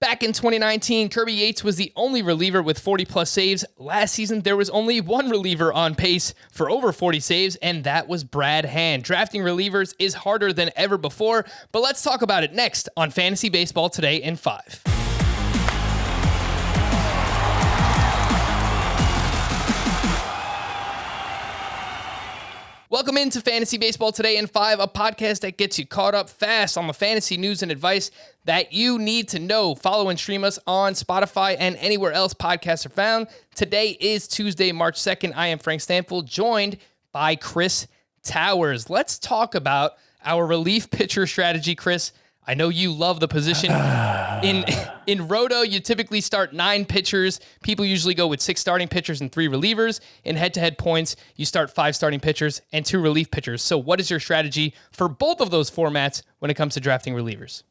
Back in 2019, Kirby Yates was the only reliever with 40-plus saves. Last season, there was only one reliever on pace for over 40 saves, and that was Brad Hand. Drafting relievers is harder than ever before, but let's talk about it next on Fantasy Baseball Today in 5. Welcome into Fantasy Baseball Today in 5, a podcast that gets you caught up fast on the fantasy news and advice that you need to know. Follow and stream us on Spotify and anywhere else podcasts are found. Today is Tuesday, March 2nd. I am Frank Stanfield, joined by Chris Towers. Let's talk about our relief pitcher strategy, Chris. I know you love the position. In Roto, you typically start 9 pitchers. People usually go with 6 starting pitchers and 3 relievers. In head-to-head points, you start 5 starting pitchers and 2 relief pitchers. So what is your strategy for both of those formats when it comes to drafting relievers?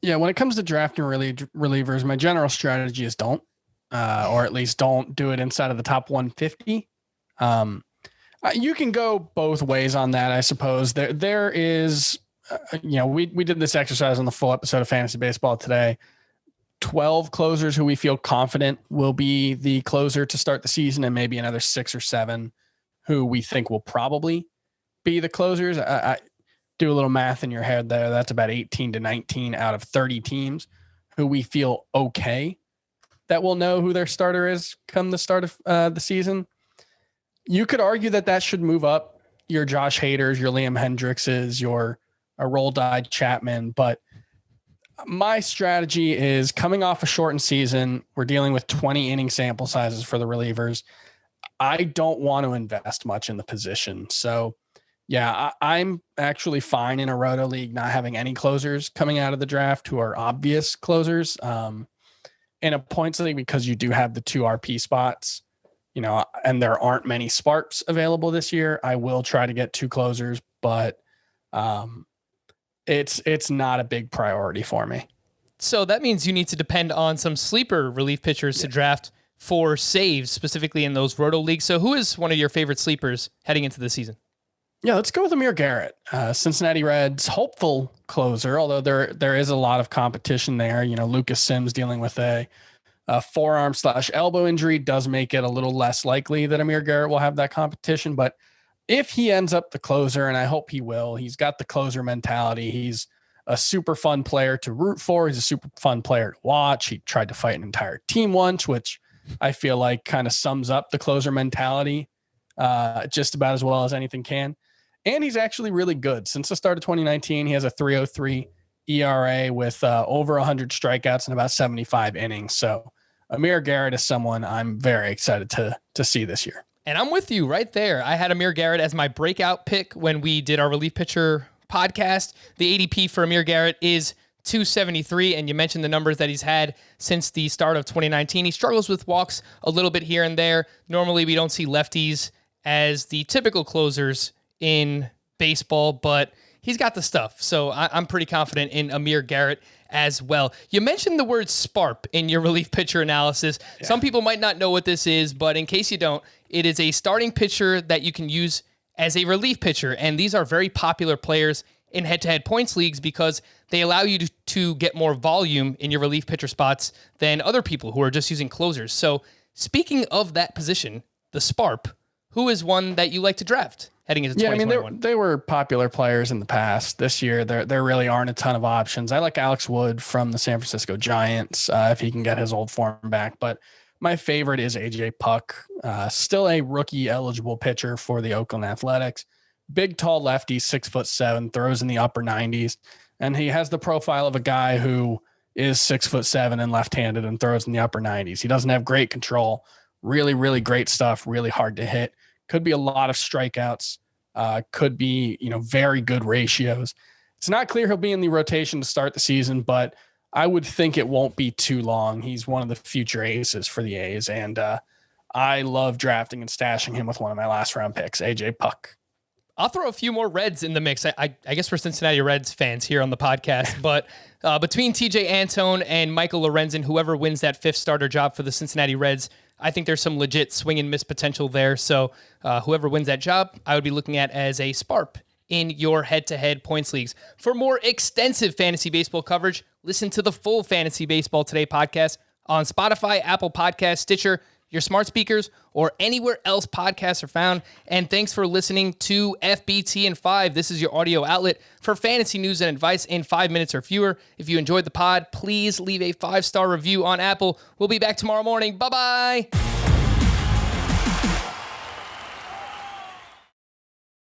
Yeah, when it comes to drafting relievers, my general strategy is don't, or at least don't do it inside of the top 150. You can go both ways on that, I suppose. There is... we did this exercise on the full episode of Fantasy Baseball Today. 12 closers who we feel confident will be the closer to start the season, and maybe another 6 or 7 who we think will probably be the closers. I do a little math in your head there. That's about 18 to 19 out of 30 teams who we feel okay that will know who their starter is come the start of the season. You could argue that should move up your Josh Haders, your Liam Hendrickses, your a roll died Chapman, but my strategy is coming off a shortened season. We're dealing with 20 inning sample sizes for the relievers. I don't want to invest much in the position. So yeah, I'm actually fine in a Roto league not having any closers coming out of the draft who are obvious closers. In a points league, because you do have the 2 RP spots, and there aren't many SPARPs available this year, I will try to get 2 closers, but it's not a big priority for me. So that means you need to depend on some sleeper relief pitchers to draft for saves, specifically in those Roto leagues. So who is one of your favorite sleepers heading into the season? Yeah, let's go with Amir Garrett, Cincinnati Reds hopeful closer, although there is a lot of competition there. Lucas Sims dealing with a forearm/elbow injury does make it a little less likely that Amir Garrett will have that competition, but if he ends up the closer, and I hope he will, he's got the closer mentality. He's a super fun player to root for. He's a super fun player to watch. He tried to fight an entire team once, which I feel like kind of sums up the closer mentality just about as well as anything can. And he's actually really good. Since the start of 2019, he has a 3.03 ERA with over 100 strikeouts and about 75 innings. So Amir Garrett is someone I'm very excited to see this year. And I'm with you right there. I had Amir Garrett as my breakout pick when we did our relief pitcher podcast. The ADP for Amir Garrett is 273, and you mentioned the numbers that he's had since the start of 2019. He struggles with walks a little bit here and there. Normally, we don't see lefties as the typical closers in baseball, but he's got the stuff. So I'm pretty confident in Amir Garrett as well. You mentioned the word SPARP in your relief pitcher analysis. Yeah. Some people might not know what this is, but in case you don't, it is a starting pitcher that you can use as a relief pitcher. And these are very popular players in head-to-head points leagues because they allow you to get more volume in your relief pitcher spots than other people who are just using closers. So speaking of that position, the SPARP, who is one that you like to draft heading into 2021? They were popular players in the past. This year, there really aren't a ton of options. I like Alex Wood from the San Francisco Giants if he can get his old form back. But my favorite is AJ Puck, still a rookie-eligible pitcher for the Oakland Athletics. Big, tall lefty, 6'7", throws in the upper 90s. And he has the profile of a guy who is 6'7" and left-handed and throws in the upper 90s. He doesn't have great control. Really, really great stuff. Really hard to hit. Could be a lot of strikeouts. Could be, very good ratios. It's not clear he'll be in the rotation to start the season, but I would think it won't be too long. He's one of the future aces for the A's, and I love drafting and stashing him with one of my last round picks, AJ Puck. I'll throw a few more Reds in the mix. I guess we're Cincinnati Reds fans here on the podcast, but between TJ Antone and Michael Lorenzen, whoever wins that 5th starter job for the Cincinnati Reds, I think there's some legit swing and miss potential there. So whoever wins that job, I would be looking at as a SPARP in your head-to-head points leagues. For more extensive fantasy baseball coverage, Listen to the full Fantasy Baseball Today podcast on Spotify, Apple Podcasts, Stitcher, your smart speakers, or anywhere else podcasts are found. And thanks for listening to FBT in 5. This is your audio outlet for fantasy news and advice in 5 minutes or fewer. If you enjoyed the pod, please leave a 5-star review on Apple. We'll be back tomorrow morning. Bye-bye.